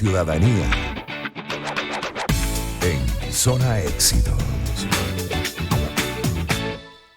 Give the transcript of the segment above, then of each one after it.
Ciudadanía en Zona Éxitos.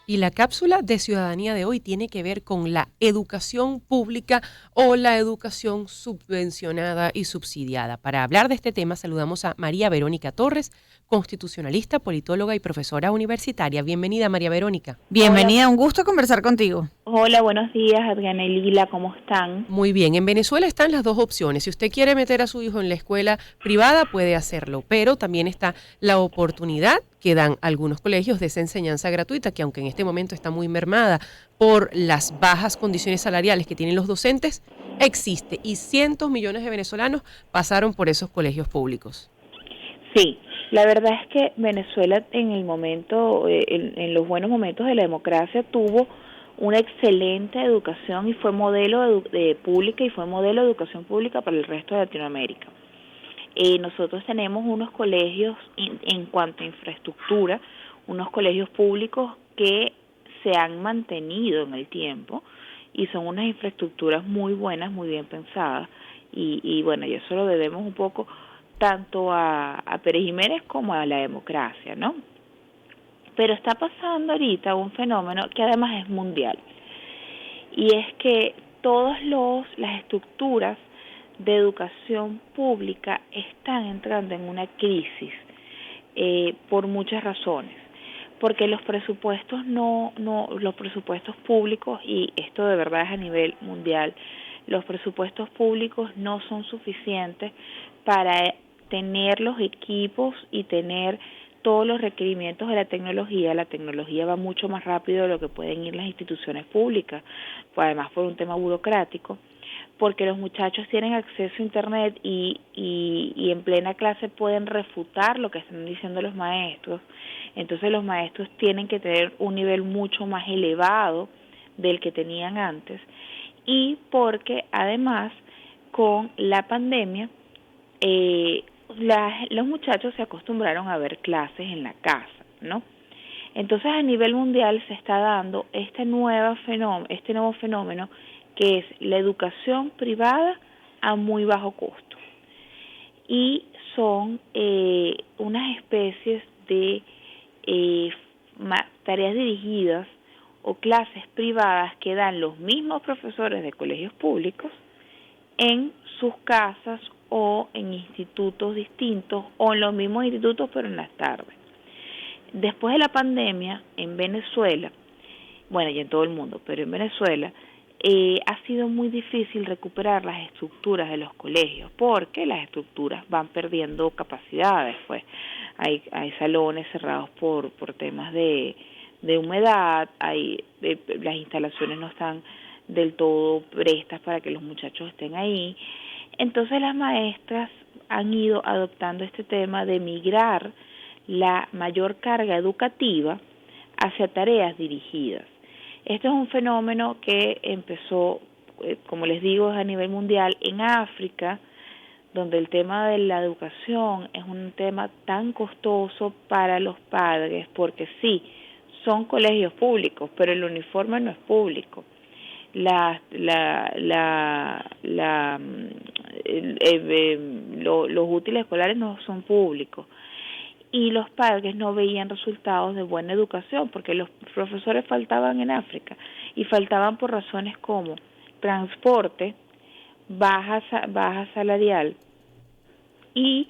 Y la cápsula de ciudadanía de hoy tiene que ver con la educación pública o la educación subvencionada y subsidiada. Para hablar de este tema saludamos a María Verónica Torres, constitucionalista, politóloga y profesora universitaria. Bienvenida, María Verónica. Bienvenida, un gusto conversar contigo. Hola, buenos días, Adriana y Lila, ¿cómo están? Muy bien, en Venezuela están las dos opciones. Si usted quiere meter a su hijo en la escuela privada, puede hacerlo, pero también está la oportunidad que dan algunos colegios de esa enseñanza gratuita, que aunque en este momento está muy mermada por las bajas condiciones salariales que tienen los docentes, existe y cientos millones de venezolanos pasaron por esos colegios públicos. Sí, la verdad es que Venezuela en el momento, en los buenos momentos de la democracia tuvo una excelente educación y fue modelo pública y fue modelo de educación pública para el resto de Latinoamérica. Nosotros tenemos unos colegios en cuanto a infraestructura, unos colegios públicos que se han mantenido en el tiempo y son unas infraestructuras muy buenas, muy bien pensadas y bueno, y eso lo debemos un poco tanto a Pérez Jiménez como a la democracia, ¿no? Pero está pasando ahorita un fenómeno que además es mundial, y es que todas las estructuras de educación pública están entrando en una crisis por muchas razones, porque los presupuestos los presupuestos públicos, y esto de verdad es a nivel mundial, los presupuestos públicos no son suficientes para tener los equipos y tener todos los requerimientos de la tecnología. La tecnología va mucho más rápido de lo que pueden ir las instituciones públicas, pues además por un tema burocrático, porque los muchachos tienen acceso a internet y en plena clase pueden refutar lo que están diciendo los maestros. Entonces los maestros tienen que tener un nivel mucho más elevado del que tenían antes, y porque además con la pandemia los muchachos se acostumbraron a ver clases en la casa, ¿no? Entonces a nivel mundial se está dando este nuevo fenómeno que es la educación privada a muy bajo costo, y son unas especies de tareas dirigidas o clases privadas que dan los mismos profesores de colegios públicos en sus casas o en institutos distintos o en los mismos institutos pero en las tardes. Después de la pandemia en Venezuela, bueno, y en todo el mundo, pero en Venezuela ha sido muy difícil recuperar las estructuras de los colegios porque las estructuras van perdiendo capacidades, pues hay salones cerrados por temas de humedad, las instalaciones no están del todo prestas para que los muchachos estén ahí. Entonces las maestras han ido adoptando este tema de migrar la mayor carga educativa hacia tareas dirigidas. Este es un fenómeno que empezó, como les digo, a nivel mundial en África, donde el tema de la educación es un tema tan costoso para los padres, porque sí, son colegios públicos, pero el uniforme no es público. Los útiles escolares no son públicos, y los padres no veían resultados de buena educación porque los profesores faltaban en África, y faltaban por razones como transporte, baja salarial, y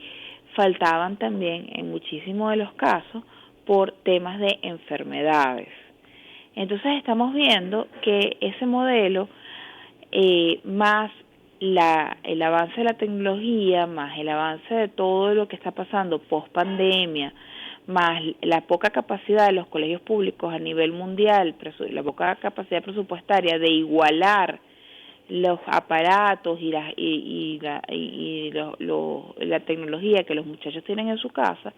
faltaban también en muchísimos de los casos por temas de enfermedades. Entonces estamos viendo que ese modelo, más el avance de la tecnología, más el avance de todo lo que está pasando post pandemia, más la poca capacidad de los colegios públicos a nivel mundial, la poca capacidad presupuestaria de igualar los aparatos y la tecnología que los muchachos tienen en su casa,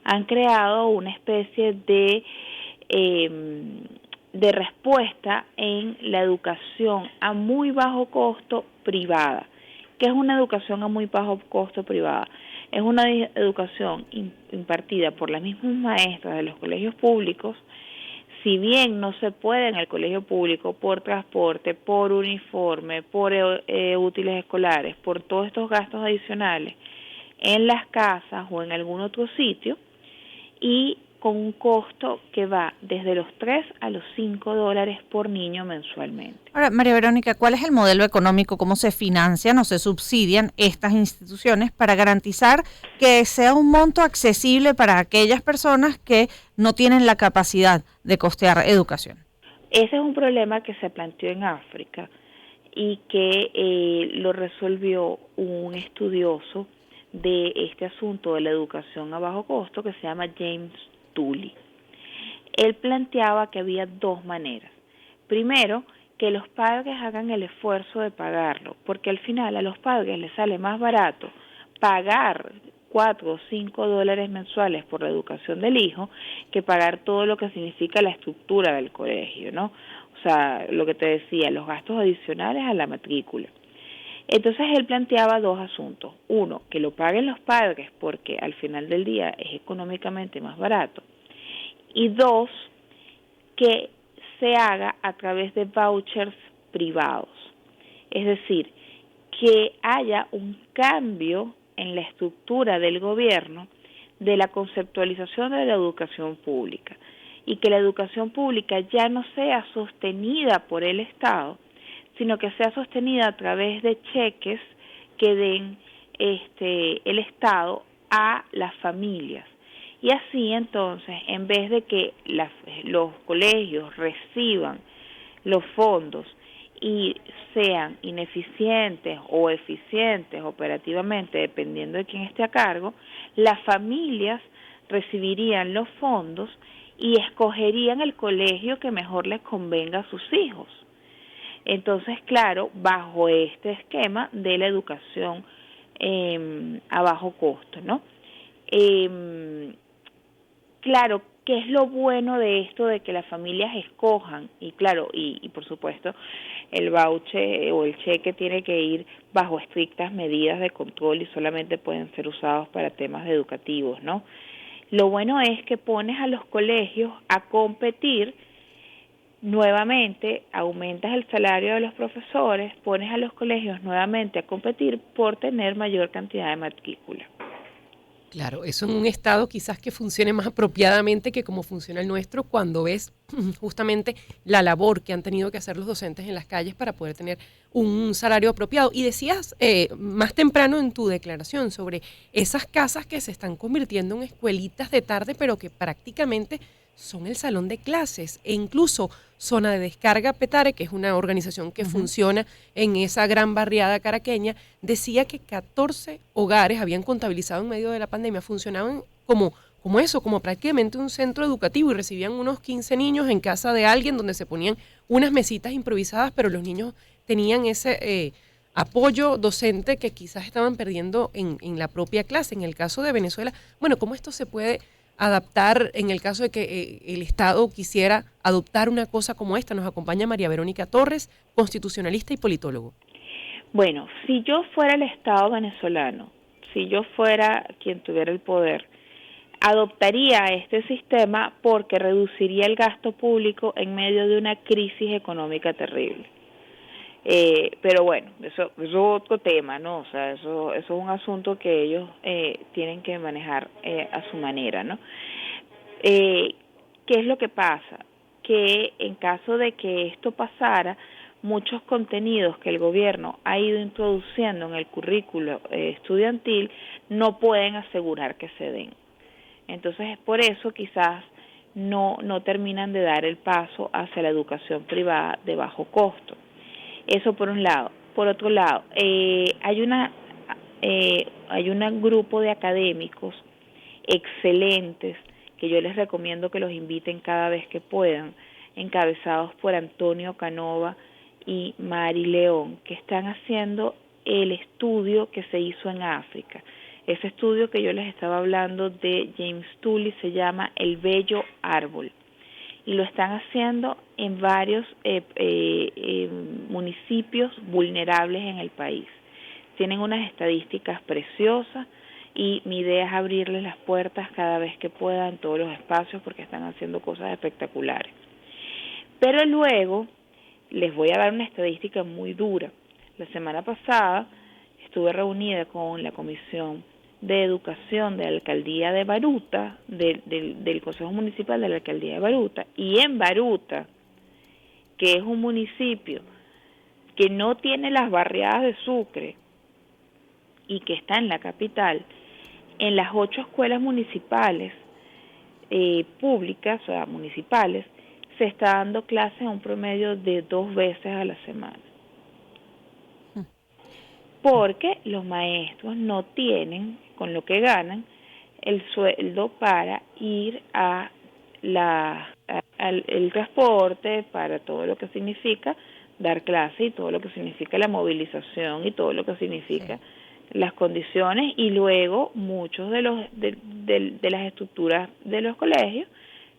han creado una especie de respuesta en la educación a muy bajo costo privada. ¿Qué es una educación a muy bajo costo privada? Es una educación impartida por las mismas maestras de los colegios públicos si bien no se puede en el colegio público por transporte, por uniforme, por útiles escolares, por todos estos gastos adicionales, en las casas o en algún otro sitio, y con un costo que va desde los 3 a los $5 por niño mensualmente. Ahora, María Verónica, ¿cuál es el modelo económico? ¿Cómo se financian o se subsidian estas instituciones para garantizar que sea un monto accesible para aquellas personas que no tienen la capacidad de costear educación? Ese es un problema que se planteó en África y que lo resolvió un estudioso de este asunto de la educación a bajo costo que se llama James Tully. Él planteaba que había dos maneras. Primero, que los padres hagan el esfuerzo de pagarlo, porque al final a los padres les sale más barato pagar $4 o $5 mensuales por la educación del hijo que pagar todo lo que significa la estructura del colegio, ¿no? O sea, lo que te decía, los gastos adicionales a la matrícula. Entonces él planteaba dos asuntos. Uno, que lo paguen los padres porque al final del día es económicamente más barato. Y dos, que se haga a través de vouchers privados. Es decir, que haya un cambio en la estructura del gobierno de la conceptualización de la educación pública y que la educación pública ya no sea sostenida por el Estado, sino que sea sostenida a través de cheques que den el Estado a las familias. Y así entonces, en vez de que los colegios reciban los fondos y sean ineficientes o eficientes operativamente, dependiendo de quién esté a cargo, las familias recibirían los fondos y escogerían el colegio que mejor les convenga a sus hijos. Entonces, claro, bajo este esquema de la educación a bajo costo, ¿no? Claro, ¿qué es lo bueno de esto de que las familias escojan? Y claro, y por supuesto, el voucher o el cheque tiene que ir bajo estrictas medidas de control y solamente pueden ser usados para temas educativos, ¿no? Lo bueno es que pones a los colegios a competir. Nuevamente aumentas el salario de los profesores, pones a los colegios nuevamente a competir por tener mayor cantidad de matrícula. Claro, eso en un estado quizás que funcione más apropiadamente que como funciona el nuestro cuando ves justamente la labor que han tenido que hacer los docentes en las calles para poder tener un salario apropiado. Y decías más temprano en tu declaración sobre esas casas que se están convirtiendo en escuelitas de tarde, pero que prácticamente son el salón de clases e incluso Zona de Descarga Petare, que es una organización que funciona en esa gran barriada caraqueña, decía que 14 hogares habían contabilizado en medio de la pandemia, funcionaban como eso, como prácticamente un centro educativo y recibían unos 15 niños en casa de alguien donde se ponían unas mesitas improvisadas, pero los niños tenían ese apoyo docente que quizás estaban perdiendo en la propia clase. En el caso de Venezuela, bueno, ¿cómo esto se puede adaptar en el caso de que el Estado quisiera adoptar una cosa como esta? Nos acompaña María Verónica Torres, constitucionalista y politólogo. Bueno, si yo fuera el Estado venezolano, si yo fuera quien tuviera el poder, adoptaría este sistema porque reduciría el gasto público en medio de una crisis económica terrible. Pero bueno, eso es otro tema, ¿no? O sea, eso es un asunto que ellos tienen que manejar a su manera, ¿no? ¿Qué es lo que pasa? Que en caso de que esto pasara, muchos contenidos que el gobierno ha ido introduciendo en el currículo estudiantil no pueden asegurar que se den. Entonces es por eso quizás no terminan de dar el paso hacia la educación privada de bajo costo. Eso por un lado. Por otro lado, hay un grupo de académicos excelentes que yo les recomiendo que los inviten cada vez que puedan, encabezados por Antonio Canova y Mari León, que están haciendo el estudio que se hizo en África. Ese estudio que yo les estaba hablando de James Tully se llama El Bello Árbol. Y lo están haciendo en varios municipios vulnerables en el país. Tienen unas estadísticas preciosas y mi idea es abrirles las puertas cada vez que pueda en todos los espacios porque están haciendo cosas espectaculares. Pero luego les voy a dar una estadística muy dura. La semana pasada estuve reunida con la Comisión de Educación de la Alcaldía de Baruta, del Consejo Municipal de la Alcaldía de Baruta, y en Baruta, que es un municipio que no tiene las barriadas de Sucre y que está en la capital, en las 8 escuelas municipales públicas, o sea, municipales, se está dando clases a un promedio de 2 veces a la semana. Porque los maestros no tienen, con lo que ganan, el sueldo para ir a el transporte, para todo lo que significa dar clase y todo lo que significa la movilización y todo lo que significa las condiciones, y luego muchos de las estructuras de los colegios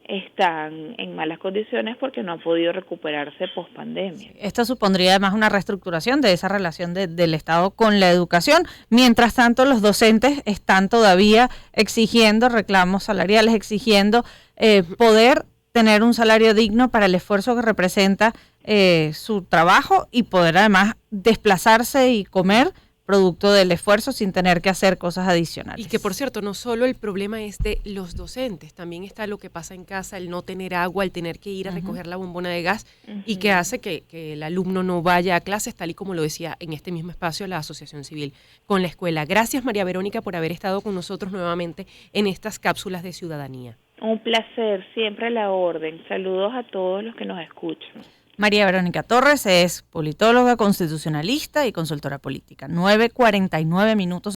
están en malas condiciones porque no han podido recuperarse post pandemia. Esto supondría además una reestructuración de esa relación del Estado con la educación. Mientras tanto, los docentes están todavía exigiendo reclamos salariales, exigiendo poder tener un salario digno para el esfuerzo que representa su trabajo y poder además desplazarse y comer producto del esfuerzo sin tener que hacer cosas adicionales. Y que, por cierto, no solo el problema es de los docentes, también está lo que pasa en casa, el no tener agua, el tener que ir a recoger la bombona de gas, y que hace que el alumno no vaya a clases, tal y como lo decía en este mismo espacio la Asociación Civil con la escuela. Gracias, María Verónica, por haber estado con nosotros nuevamente en estas cápsulas de ciudadanía. Un placer, siempre a la orden. Saludos a todos los que nos escuchan. María Verónica Torres es politóloga, constitucionalista y consultora política. 9:49 minutos.